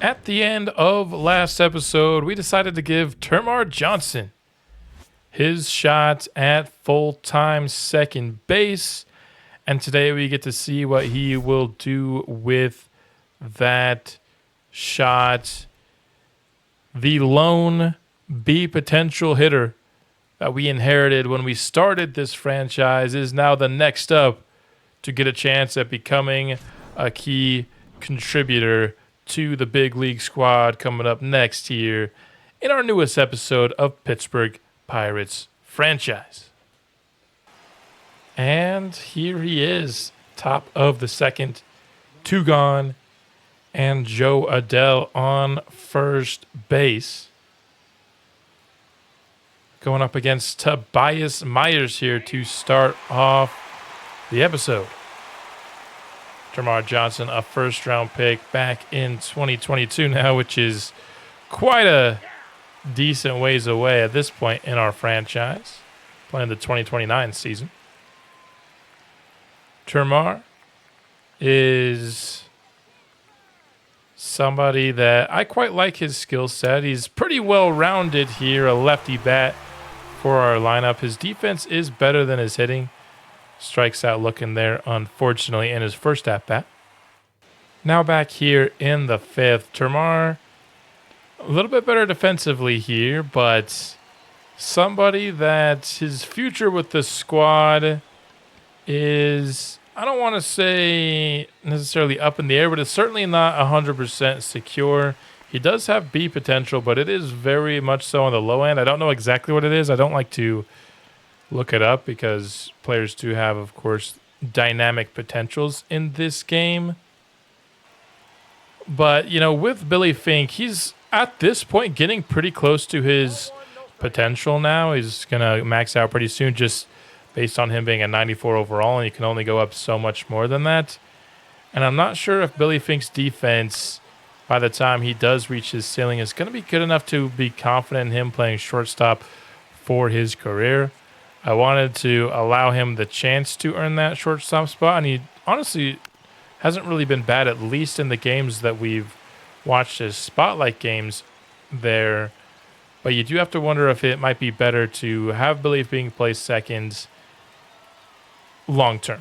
At the end of last episode, we decided to give Termarr Johnson his shot at full-time second base. And today we get to see what he will do with that shot. The lone B potential hitter that we inherited when we started this franchise is now the next up to get a chance at becoming a key contributor to the big league squad coming up next here in our newest episode of Pittsburgh Pirates franchise. And here he is, top of the second, 2 gone, and Joe Adell on first base. Going up against Tobias Myers here to start off the episode. Termarr Johnson, a first-round pick back in 2022 now, which is quite a decent ways away at this point in our franchise, playing the 2029 season. Termarr is somebody that I quite like his skill set. He's pretty well-rounded here, a lefty bat for our lineup. His defense is better than his hitting. Strikes out looking there, unfortunately, in his first at-bat. Now back here in the 5th. Termarr, a little bit better defensively here, but somebody that his future with the squad is, I don't want to say necessarily up in the air, but it's certainly not 100% secure. He does have B potential, but it is very much so on the low end. I don't know exactly what it is. I don't like to look it up because players do have, of course, dynamic potentials in this game. But, you know, with Billy Fink, he's at this point getting pretty close to his potential now. He's going to max out pretty soon just based on him being a 94 overall, and you can only go up so much more than that. And I'm not sure if Billy Fink's defense, by the time he does reach his ceiling, is going to be good enough to be confident in him playing shortstop for his career. I wanted to allow him the chance to earn that shortstop spot, and he honestly hasn't really been bad, at least in the games that we've watched as spotlight games there. But you do have to wonder if it might be better to have Billy Fink play second long term.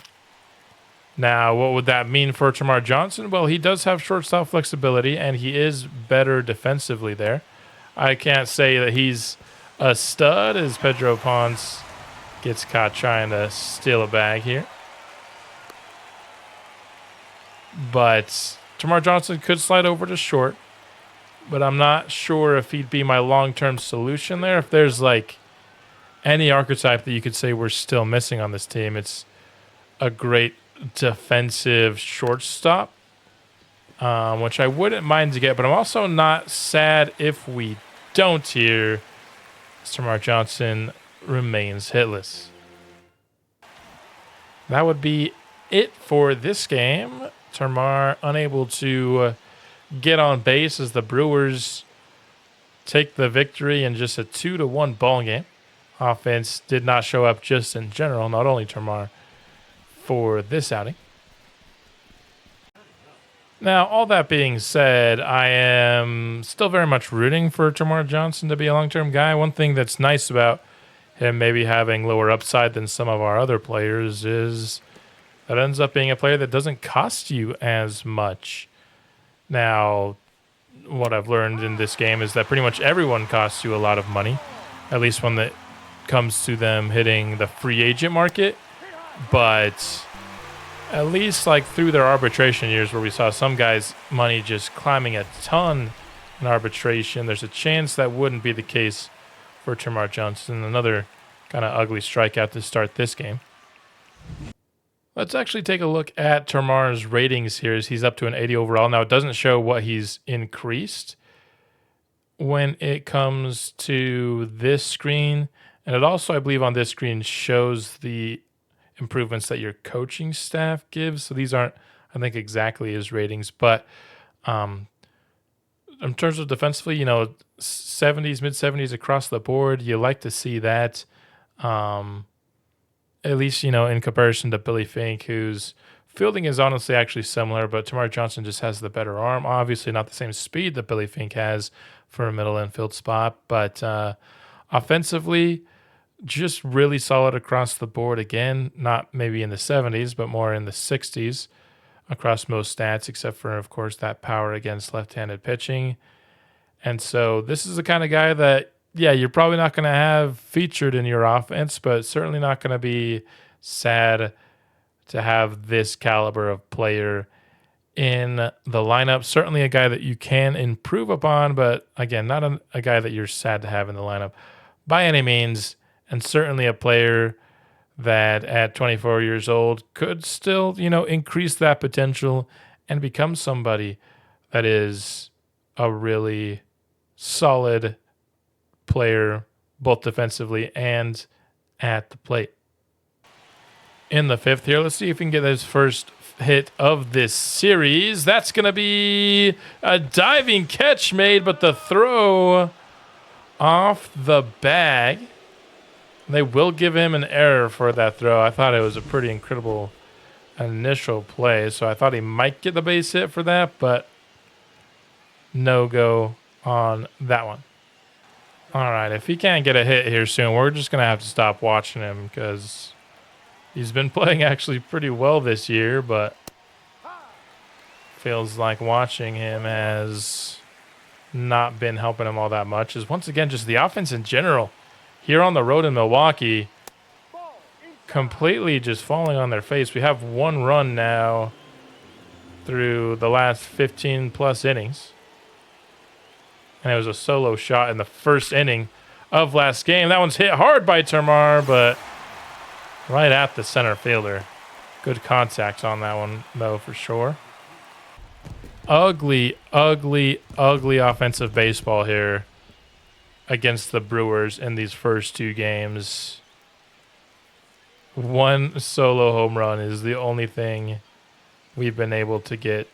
Now, what would that mean for Termarr Johnson? Well, he does have shortstop flexibility, and he is better defensively there. I can't say that he's a stud, as Pedro Ponce gets caught trying to steal a bag here. But Termarr Johnson could slide over to short, but I'm not sure if he'd be my long-term solution there. If there's like any archetype that you could say we're still missing on this team, it's a great defensive shortstop, which I wouldn't mind to get, but I'm also not sad if we don't here. Termarr Johnson remains hitless. That would be it for this game. Termarr unable to get on base as the Brewers take the victory in just a 2-1 ball game. Offense did not show up just in general, not only Termarr, for this outing. Now, all that being said, I am still very much rooting for Termarr Johnson to be a long-term guy. One thing that's nice about him maybe having lower upside than some of our other players is that ends up being a player that doesn't cost you as much. Now, what I've learned in this game is that pretty much everyone costs you a lot of money, at least when it comes to them hitting the free agent market. But at least like through their arbitration years where we saw some guys' money just climbing a ton in arbitration, there's a chance that wouldn't be the case for Termarr Johnson. Another kind of ugly strikeout to start this game. Let's actually take a look at Termarr's ratings here as he's up to an 80 overall. Now, it doesn't show what he's increased when it comes to this screen. And it also, I believe, on this screen shows the improvements that your coaching staff gives. So these aren't, I think, exactly his ratings. But in terms of defensively, you know, 70s, mid-70s across the board, you like to see that. At least, you know, in comparison to Billy Fink, who's Fielding is honestly actually similar, but Termarr Johnson just has the better arm. Obviously, not the same speed that Billy Fink has for a middle infield spot, but offensively, just really solid across the board. Again, not maybe in the 70s, but more in the 60s across most stats, except for, of course, that power against left-handed pitching. And so this is the kind of guy that, yeah, you're probably not going to have featured in your offense, but certainly not going to be sad to have this caliber of player in the lineup. Certainly a guy that you can improve upon, but again, not a guy that you're sad to have in the lineup by any means, and certainly a player that at 24 years old could still, increase that potential and become somebody that is a really solid player, both defensively and at the plate. In the 5th here, let's see if we can get his first hit of this series. That's going to be a diving catch made, but the throw off the bag. They will give him an error for that throw. I thought it was a pretty incredible initial play, so I thought he might get the base hit for that, but no go on that one. All right, if he can't get a hit here soon, we're just going to have to stop watching him because he's been playing actually pretty well this year, but feels like watching him has not been helping him all that much. Is once again just the offense in general here on the road in Milwaukee completely just falling on their face. We have 1 run now through the last 15 plus innings. And it was a solo shot in the first inning of last game. That one's hit hard by Termarr, but right at the center fielder. Good contact on that one, though, for sure. Ugly, ugly, ugly offensive baseball here against the Brewers in these first 2 games. 1 solo home run is the only thing we've been able to get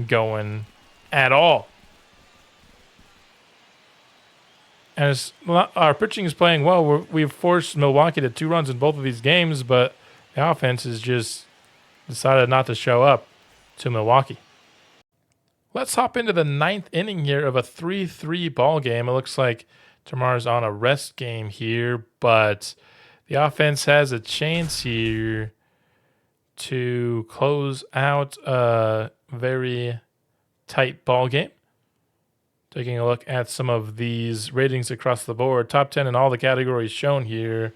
going at all. And our pitching is playing well. We've forced Milwaukee to 2 runs in both of these games, but the offense has just decided not to show up to Milwaukee. Let's hop into the 9th inning here of a 3-3 ball game. It looks like Termarr's on a rest game here, but the offense has a chance here to close out a very tight ball game. Taking a look at some of these ratings across the board, top 10 in all the categories shown here.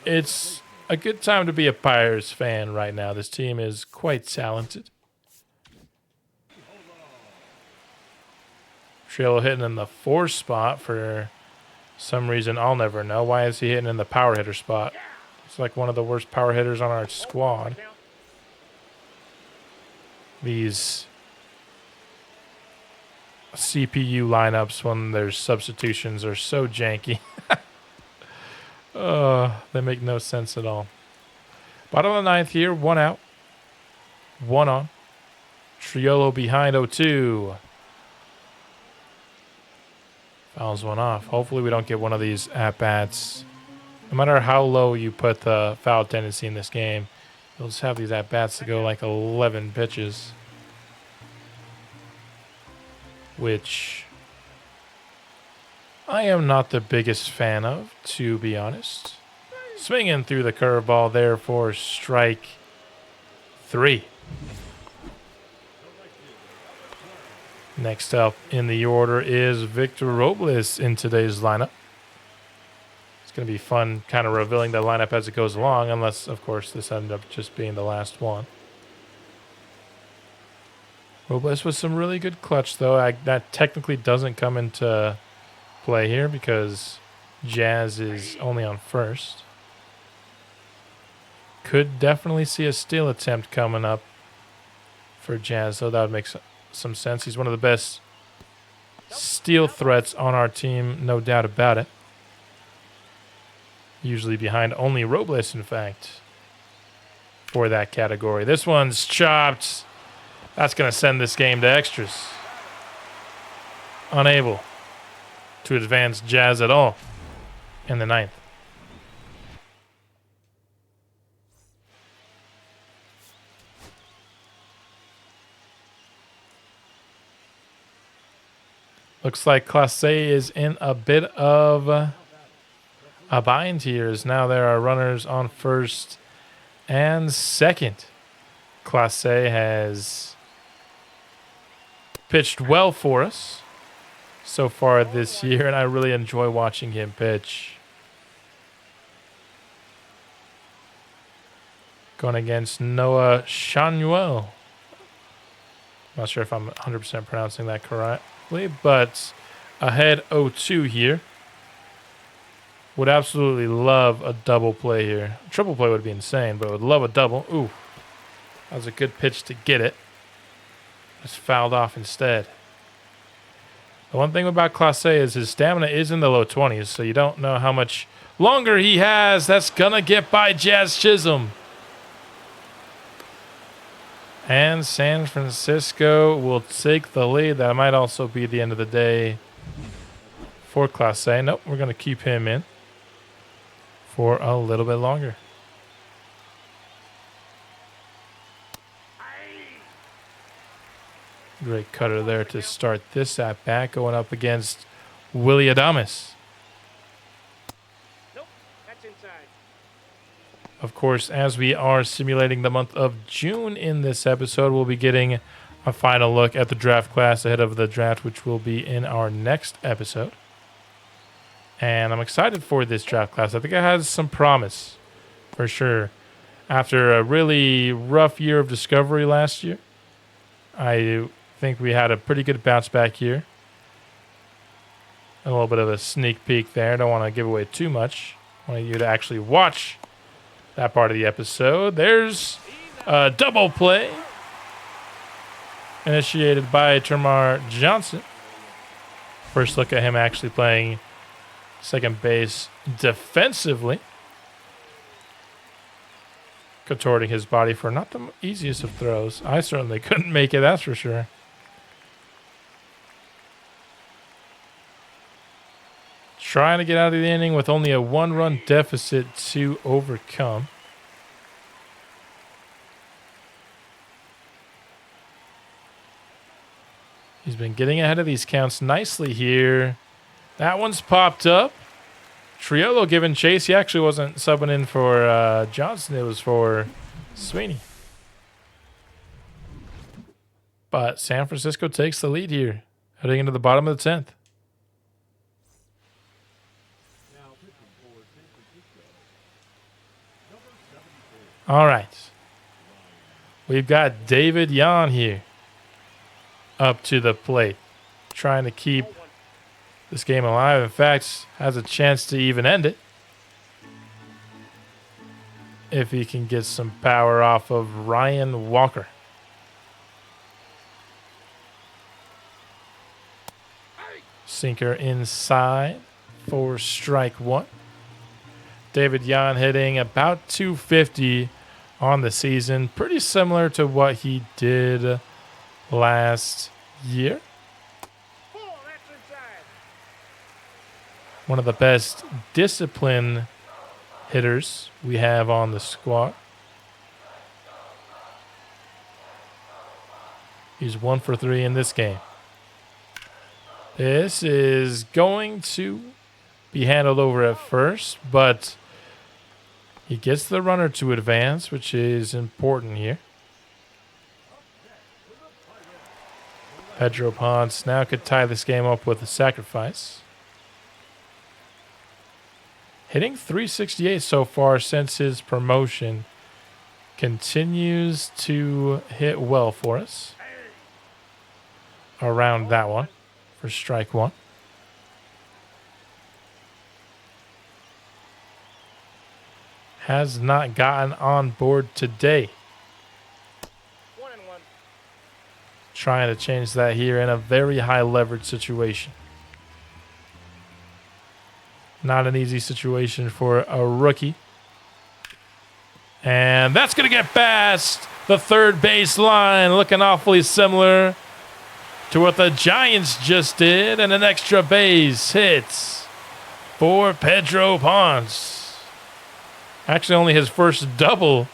It's a good time to be a Pirates fan right now. This team is quite talented. Triolo hitting in the 4 spot for some reason I'll never know. Why is he hitting in the power hitter spot? It's like one of the worst power hitters on our squad. These CPU lineups when there's substitutions are so janky. They make no sense at all. Bottom of the 9th here, 1 out, 1 on. Triolo behind 0-2. Fouls one off. Hopefully we don't get one of these at-bats. No matter how low you put the foul tendency in this game, you'll just have these at-bats to go like 11 pitches. Which I am not the biggest fan of, to be honest. Swinging through the curveball there for strike 3. Next up in the order is Victor Robles in today's lineup. It's going to be fun kind of revealing the lineup as it goes along, unless, of course, this ended up just being the last one. Robles with some really good clutch, though. That technically doesn't come into play here because Jazz is only on first. Could definitely see a steal attempt coming up for Jazz, though. That would make some sense. He's one of the best steal threats on our team, no doubt about it. Usually behind only Robles, in fact, for that category. This one's chopped. That's going to send this game to extras. Unable to advance Jazz at all in the 9th. Looks like Clase is in a bit of a bind here, as now there are runners on first and second. Clase has pitched well for us so far this year, and I really enjoy watching him pitch. Going against Noah Shanuel. Not sure if I'm 100% pronouncing that correctly, but ahead 0-2 here. Would absolutely love a double play here. Triple play would be insane, but I would love a double. Ooh, that was a good pitch to get it. Just fouled off instead. The one thing about Clase is his stamina is in the low 20s, so you don't know how much longer he has. That's going to get by Jazz Chisholm. And San Francisco will take the lead. That might also be the end of the day for Clase. Nope, we're going to keep him in for a little bit longer. Great cutter there to start this at bat, going up against Willie Adames. Nope, that's inside. Of course, as we are simulating the month of June in this episode, we'll be getting a final look at the draft class ahead of the draft, which will be in our next episode. And I'm excited for this draft class. I think it has some promise, for sure. After a really rough year of discovery last year, I think we had a pretty good bounce back here. A little bit of a sneak peek there. Don't want to give away too much. I want you to actually watch that part of the episode. There's a double play initiated by Termarr Johnson. First look at him actually playing second base defensively. Contorting his body for not the easiest of throws. I certainly couldn't make it, that's for sure. Trying to get out of the inning with only a 1-run deficit to overcome. He's been getting ahead of these counts nicely here. That one's popped up. Triolo giving chase. He actually wasn't subbing in for Johnson. It was for Sweeney. But San Francisco takes the lead here, heading into the bottom of the 10th. All right. We've got David Yan here up to the plate, trying to keep this game alive. In fact, has a chance to even end it if he can get some power off of Ryan Walker. Sinker inside for strike one. David Yan hitting about 250 on the season. Pretty similar to what he did last year. One of the best discipline hitters we have on the squad. He's 1 for 3 in this game. This is going to be handled over at first, but he gets the runner to advance, which is important here. Pedro Ponce now could tie this game up with a sacrifice. Hitting .368 so far since his promotion. Continues to hit well for us. Around that one for strike one. Has not gotten on board today. 1-1. Trying to change that here in a very high leverage situation. Not an easy situation for a rookie. And that's going to get past the third base line. Looking awfully similar to what the Giants just did. And an extra base hit for Pedro Ponce. Actually only his first double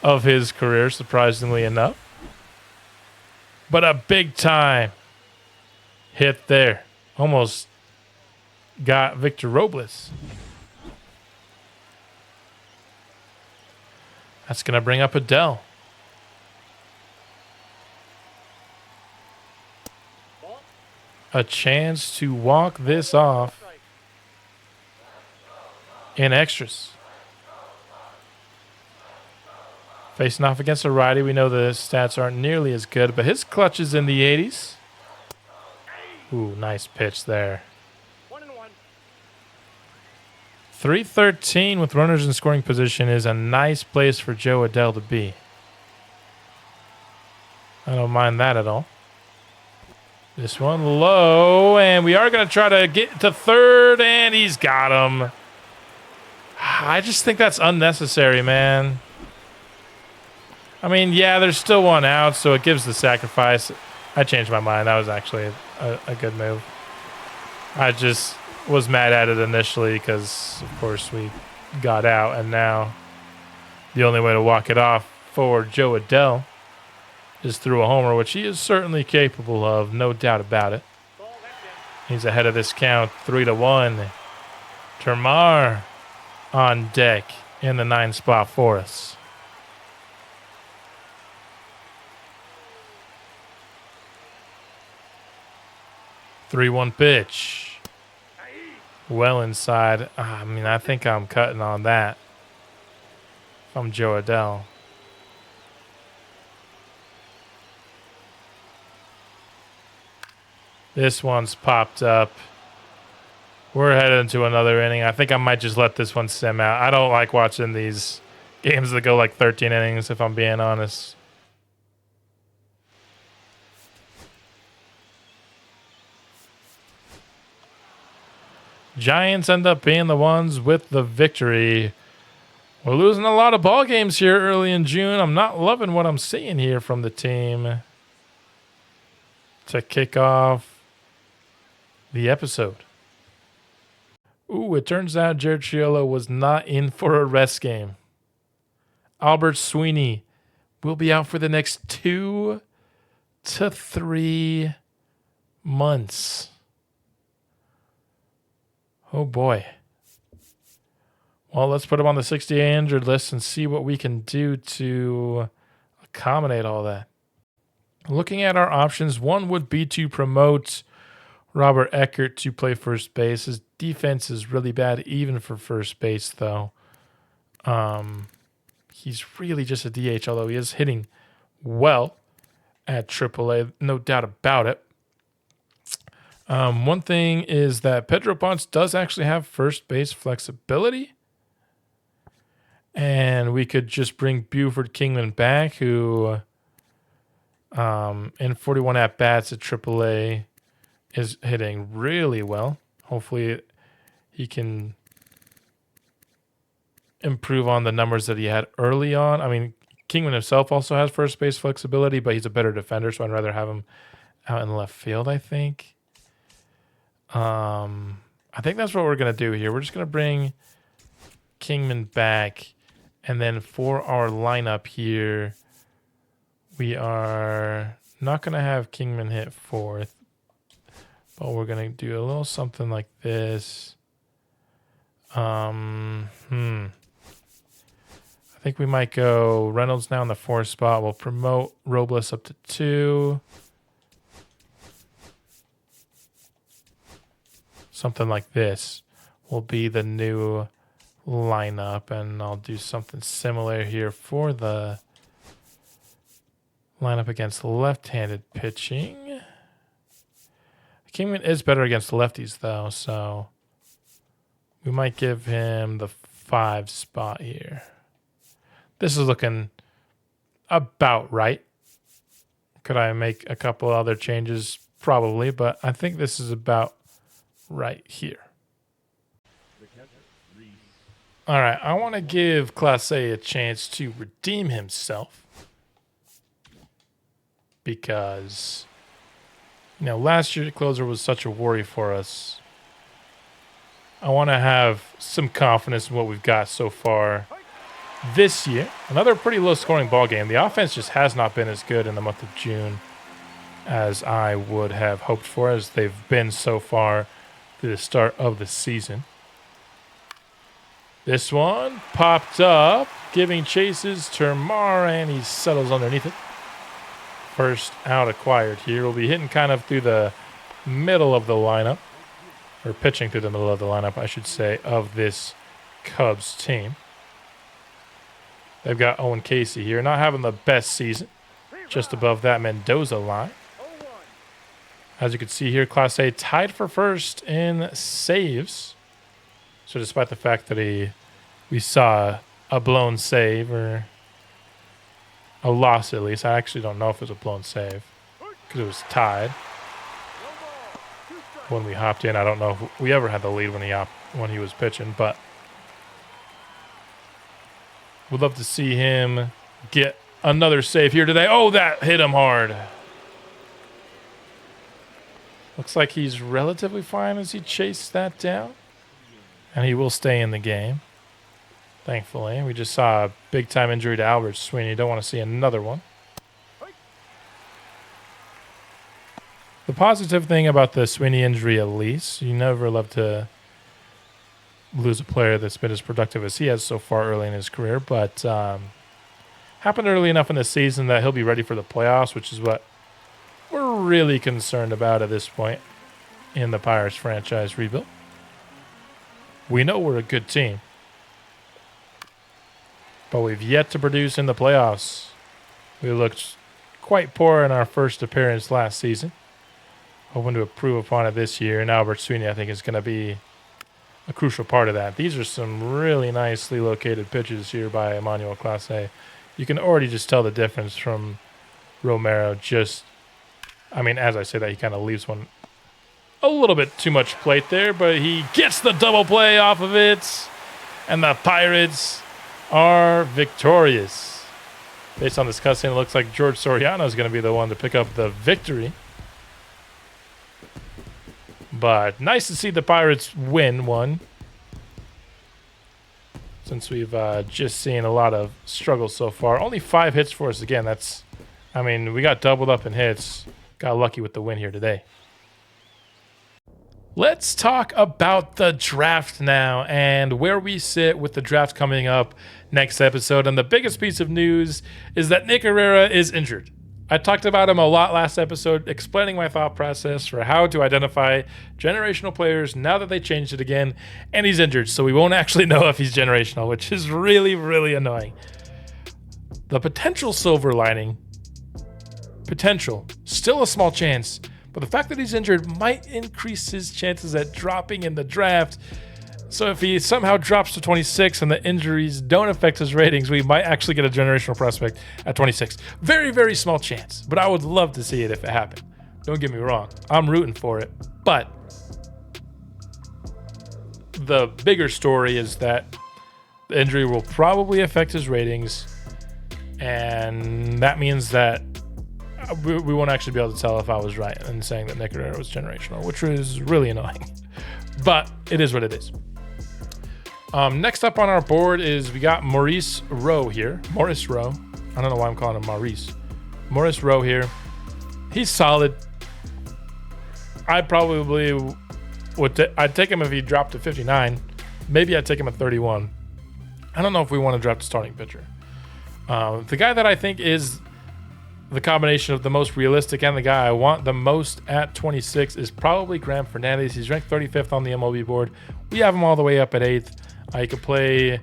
of his career, surprisingly enough. But a big time hit there almost got Victor Robles. That's going to bring up Adele. A chance to walk this off in extras. Facing off against a righty, we know the stats aren't nearly as good, but his clutch is in the 80s. Ooh, nice pitch there. 1-1. 313 with runners in scoring position is a nice place for Joe Adele to be. I don't mind that at all. This one low, and we are going to try to get to third, and he's got him. I just think that's unnecessary, man. I mean, yeah, there's still one out, so it gives the sacrifice. I changed my mind. That was actually a good move. I just was mad at it initially because, of course, we got out, and now the only way to walk it off for Joe Adele is through a homer, which he is certainly capable of, no doubt about it. He's ahead of this count, 3-1. Termarr on deck in the 9th spot for us. 3-1 pitch. Well inside. I mean, I think I'm cutting on that. If I'm Joe Adele. This one's popped up. We're headed into another inning. I think I might just let this one sim out. I don't like watching these games that go like 13 innings, if I'm being honest. Giants end up being the ones with the victory. We're losing a lot of ball games here early in June. I'm not loving what I'm seeing here from the team to kick off the episode. Ooh, it turns out Jared Chiolo was not in for a rest game. Albert Sweeney will be out for the next 2 to 3 months. Oh, boy. Well, let's put him on the 68 injured list and see what we can do to accommodate all that. Looking at our options, one would be to promote Robert Eckert to play first base. His defense is really bad, even for first base, though. He's really just a DH, although he is hitting well at AAA, no doubt about it. One thing is that Pedro Ponce does actually have first base flexibility. And we could just bring Buford Kingman back, who in 41 at-bats at AAA is hitting really well. Hopefully he can improve on the numbers that he had early on. I mean, Kingman himself also has first base flexibility, but he's a better defender, so I'd rather have him out in left field, I think. I think that's what we're going to do here. We're just going to bring Kingman back. And then for our lineup here, we are not going to have Kingman hit fourth. But we're going to do a little something like this. I think we might go Reynolds now in the 4th spot. We'll promote Robles up to 2. Something like this will be the new lineup, and I'll do something similar here for the lineup against left-handed pitching. Kingman is better against lefties, though, so we might give him the 5 spot here. This is looking about right. Could I make a couple other changes? Probably, but I think this is about right here. All right, I want to give Class A a chance to redeem himself because, you know, last year closer was such a worry for us. I want to have some confidence in what we've got so far this year. Another pretty low-scoring ball game. The offense just has not been as good in the month of June as I would have hoped for, as they've been so far through the start of the season. This one popped up, giving chases Termarr, and he settles underneath it. First out acquired here. We'll be hitting kind of through the middle of the lineup, or pitching through the middle of the lineup, I should say, of this Cubs team. They've got Owen Casey here, not having the best season, just above that Mendoza line. As you can see here, Class A tied for first in saves. So despite the fact that we saw a blown save, or a loss at least, I actually don't know if it was a blown save because it was tied when we hopped in. I don't know if we ever had the lead when he was pitching, but we'd love to see him get another save here today. Oh, that hit him hard. Looks like he's relatively fine as he chased that down. And he will stay in the game, thankfully. We just saw a big-time injury to Albert Sweeney. Don't want to see another one. The positive thing about the Sweeney injury, at least, you never love to lose a player that's been as productive as he has so far early in his career, but happened early enough in the season that he'll be ready for the playoffs, which is what we're really concerned about at this point in the Pirates franchise rebuild. We know we're a good team, but we've yet to produce in the playoffs. We looked quite poor in our first appearance last season. Hoping to improve upon it this year, and Albert Sweeney, I think, is going to be a crucial part of that. These are some really nicely located pitches here by Emmanuel Clase. You can already just tell the difference from Romero. As I say that, he kind of leaves one a little bit too much plate there, but he gets the double play off of it, and the Pirates are victorious. Based on this cutscene, it looks like George Soriano is going to be the one to pick up the victory. But nice to see the Pirates win one, since we've just seen a lot of struggles so far. Only 5 hits for us again. We got doubled up in hits. Got lucky with the win here today. Let's talk about the draft now and where we sit with the draft coming up next episode. And the biggest piece of news is that Nick Herrera is injured. I talked about him a lot last episode, explaining my thought process for how to identify generational players now that they changed it again, and he's injured, so we won't actually know if he's generational, which is really, really annoying. The potential silver lining, still a small chance, but the fact that he's injured might increase his chances at dropping in the draft. So if he somehow drops to 26 and the injuries don't affect his ratings, we might actually get a generational prospect at 26. Very, very small chance, but I would love to see it if it happened. Don't get me wrong. I'm rooting for it. But the bigger story is that the injury will probably affect his ratings, and that means that we won't actually be able to tell if I was right in saying that Nick Herrera was generational, which was really annoying. But it is what it is. Next up on our board is we got Maurice Rowe here. Morris Rowe. I don't know why I'm calling him Maurice. Morris Rowe here. He's solid. I probably would. I'd take him if he dropped to 59. Maybe I'd take him at 31. I don't know if we want to draft a starting pitcher. The guy that I think is the combination of the most realistic and the guy I want the most at 26 is probably Graham Fernandez. He's ranked 35th on the MLB board. We have him all the way up at 8th. He can play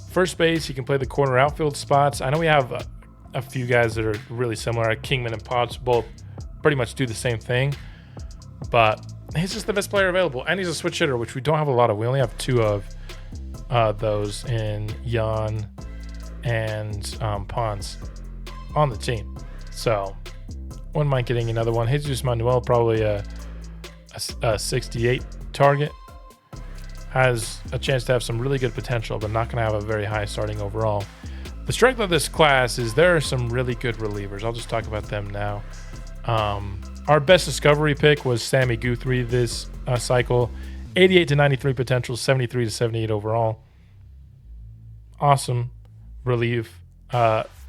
first base. He can play the corner outfield spots. I know we have a few guys that are really similar. Kingman and Potts both pretty much do the same thing. But he's just the best player available. And he's a switch hitter, which we don't have a lot of. We only have 2 of those in Jan and Ponce on the team. So wouldn't mind getting another one. Jesus Manuel, probably a 68 target. Has a chance to have some really good potential, but not going to have a very high starting overall. The strength of this class is there are some really good relievers. I'll just talk about them now. Our best discovery pick was Sammy Guthrie this cycle. 88 to 93 potential, 73 to 78 overall. Awesome relief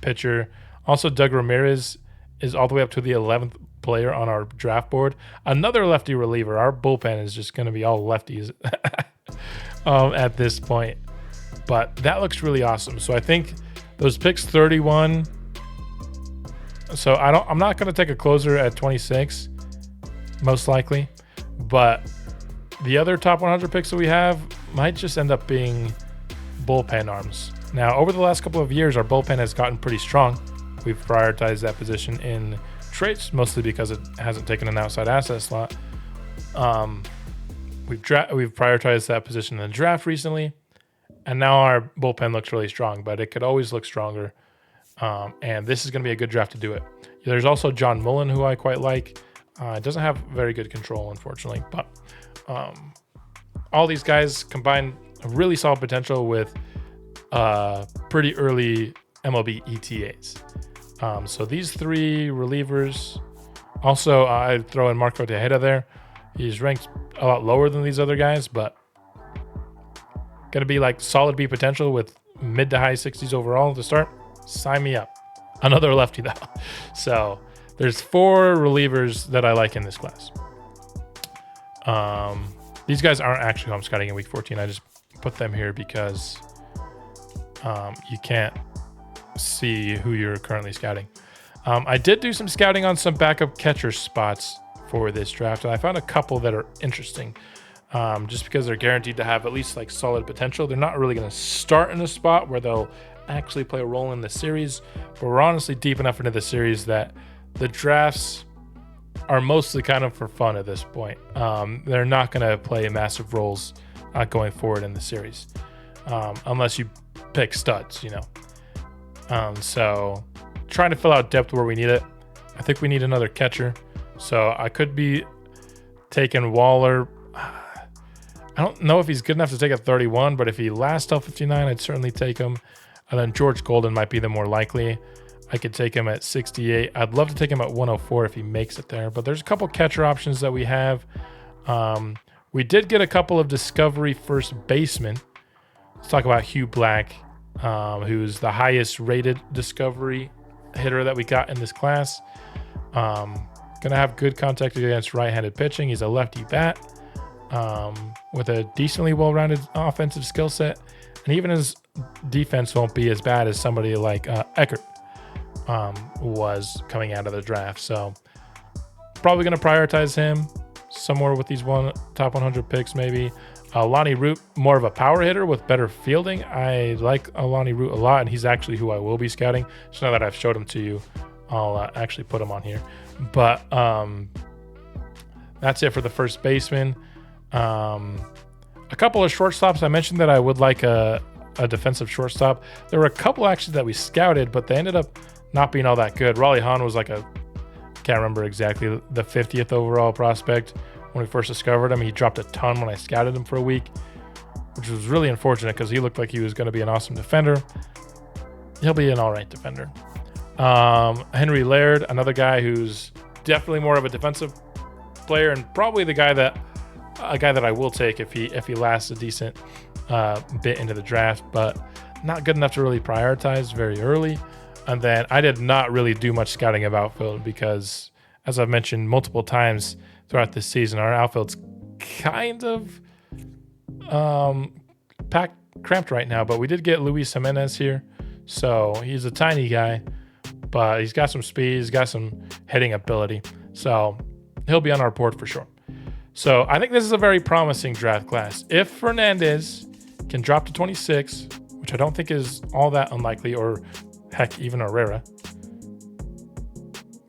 pitcher. Also, Doug Ramirez is all the way up to the 11th player on our draft board. Another lefty reliever. Our bullpen is just going to be all lefties at this point. But that looks really awesome. So I think those picks 31. So I'm not going to take a closer at 26, most likely. But the other top 100 picks that we have might just end up being bullpen arms. Now, over the last couple of years, our bullpen has gotten pretty strong. We've prioritized that position in trades, mostly because it hasn't taken an outside asset slot. We've prioritized that position in the draft recently, and now our bullpen looks really strong, but it could always look stronger. And this is going to be a good draft to do it. There's also John Mullen, who I quite like. It doesn't have very good control, unfortunately, but all these guys combine a really solid potential with pretty early MLB ETAs. So these three relievers, also I'd throw in Marco Tejeda there. He's ranked a lot lower than these other guys, but going to be like solid B potential with mid to high 60s overall to start. Sign me up. Another lefty though. So there's 4 relievers that I like in this class. These guys aren't actually who I'm scouting in week 14. I just put them here because you can't see who you're currently scouting. I did do some scouting on some backup catcher spots for this draft, and I found a couple that are interesting. Just because they're guaranteed to have at least like solid potential. They're not really going to start in a spot where they'll actually play a role in the series, but we're honestly deep enough into the series that the drafts are mostly kind of for fun at this point. They're not going to play massive roles going forward in the series, unless you pick studs, you know. So trying to fill out depth where we need it. I think we need another catcher. So I could be taking Waller. I don't know if he's good enough to take at 31, but if he lasts till 59, I'd certainly take him. And then George Golden might be the more likely. I could take him at 68. I'd love to take him at 104 if he makes it there. But there's a couple catcher options that we have. We did get a couple of discovery first basemen. Let's talk about Hugh Black, who's the highest rated discovery hitter that we got in this class. Going to have good contact against right-handed pitching. He's a lefty bat with a decently well-rounded offensive skill set. And even his defense won't be as bad as somebody like Eckert was coming out of the draft. So probably going to prioritize him somewhere with these top 100 picks maybe. Lonnie Root, more of a power hitter with better fielding. I like Lonnie Root a lot, and he's actually who I will be scouting. So now that I've showed him to you, I'll actually put him on here. But that's it for the first baseman. A couple of shortstops. I mentioned that I would like a defensive shortstop. There were a couple actually that we scouted, but they ended up not being all that good. Raleigh Hahn was like can't remember exactly, the 50th overall prospect when we first discovered him. He dropped a ton when I scouted him for a week, which was really unfortunate because he looked like he was going to be an awesome defender. He'll be an all right defender. Henry Laird, another guy who's definitely more of a defensive player, and probably a guy that I will take if he lasts a decent bit into the draft, but not good enough to really prioritize very early. And then I did not really do much scouting of outfield because, as I've mentioned multiple times throughout this season, our outfield's kind of cramped right now. But we did get Luis Jimenez here, so he's a tiny guy, but he's got some speed, he's got some hitting ability, so he'll be on our board for sure. So I think this is a very promising draft class. If Fernandez can drop to 26, which I don't think is all that unlikely, or heck, even Herrera,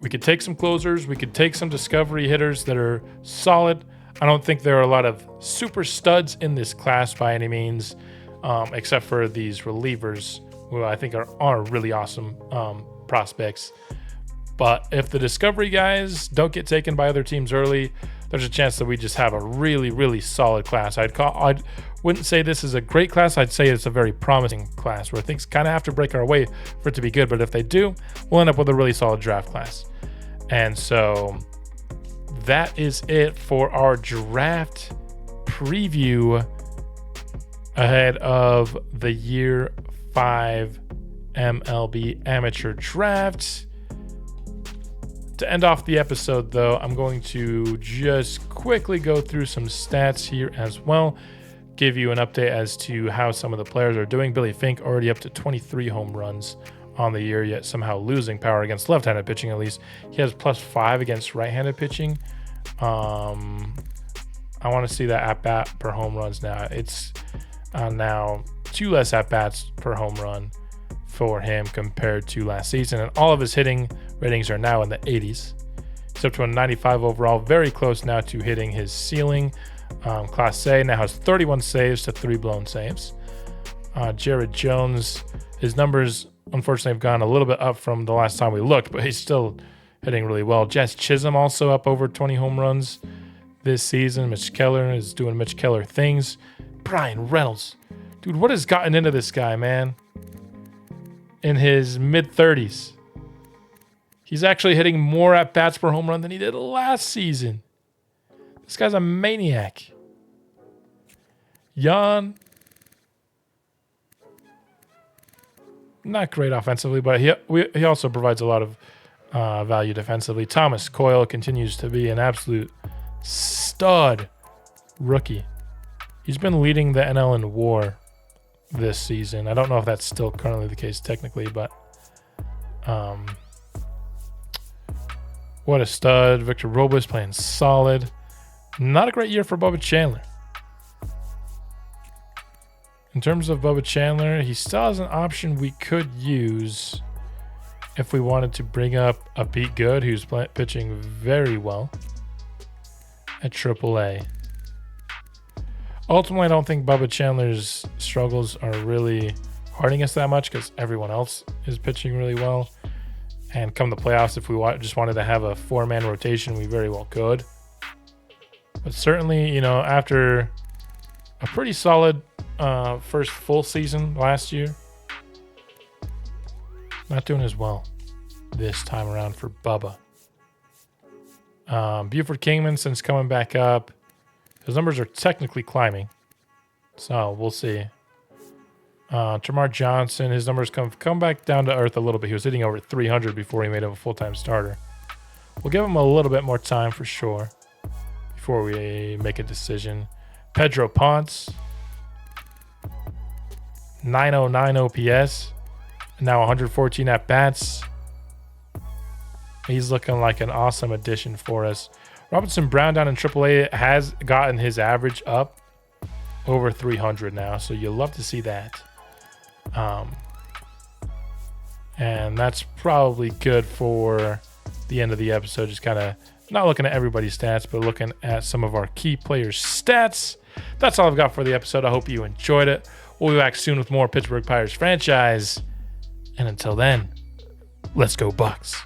we could take some closers. We could take some discovery hitters that are solid. I don't think there are a lot of super studs in this class by any means, except for these relievers, who I think are really awesome prospects. But if the discovery guys don't get taken by other teams early, there's a chance that we just have a really, really solid class. I wouldn't say this is a great class. I'd say it's a very promising class where things kind of have to break our way for it to be good. But if they do, we'll end up with a really solid draft class. And so that is it for our draft preview ahead of the Year 5 MLB Amateur Draft. To end off the episode, though, I'm going to just quickly go through some stats here as well. Give you an update as to how some of the players are doing. Billy Fink already up to 23 home runs on the year, yet somehow losing power against left-handed pitching at least. He has +5 against right-handed pitching. I want to see that at-bat per home runs now. It's now 2 less at-bats per home run for him compared to last season. And all of his hitting ratings are now in the 80s. He's up to a 95 overall, very close now to hitting his ceiling. Class A now has 31 saves to 3 blown saves. Jared Jones, his numbers unfortunately have gone a little bit up from the last time we looked, but he's still hitting really well. Jess Chisholm also up over 20 home runs this season. Mitch Keller is doing Mitch Keller things. Brian Reynolds. Dude, what has gotten into this guy, man? In his mid-30s. He's actually hitting more at-bats per home run than he did last season. This guy's a maniac. Jan. Not great offensively, but he also provides a lot of value defensively. Thomas Coyle continues to be an absolute stud rookie. He's been leading the NL in WAR this season. I don't know if that's still currently the case technically, but what a stud. Victor Robles playing solid. Not a great year for Bubba Chandler. In terms of Bubba Chandler, he still has an option we could use if we wanted to bring up a Pete Good, who's pitching very well at AAA. Ultimately, I don't think Bubba Chandler's struggles are really hurting us that much because everyone else is pitching really well. And come the playoffs, if we just wanted to have a 4-man rotation, we very well could. But certainly, after a pretty solid first full season last year, not doing as well this time around for Bubba. Buford Kingman, since coming back up, his numbers are technically climbing, so we'll see. Termarr Johnson, his numbers come back down to earth a little bit. He was hitting over 300 before he made him a full-time starter. We'll give him a little bit more time for sure before we make a decision. Pedro Ponce, 909 OPS, now 114 at-bats. He's looking like an awesome addition for us. Robinson Brown down in AAA has gotten his average up over 300 now, so you'll love to see that. And that's probably good for the end of the episode. Just kind of not looking at everybody's stats, but looking at some of our key players' stats. That's all I've got for the episode. I hope you enjoyed it. We'll be back soon with more Pittsburgh Pirates franchise. And until then, let's go Bucks.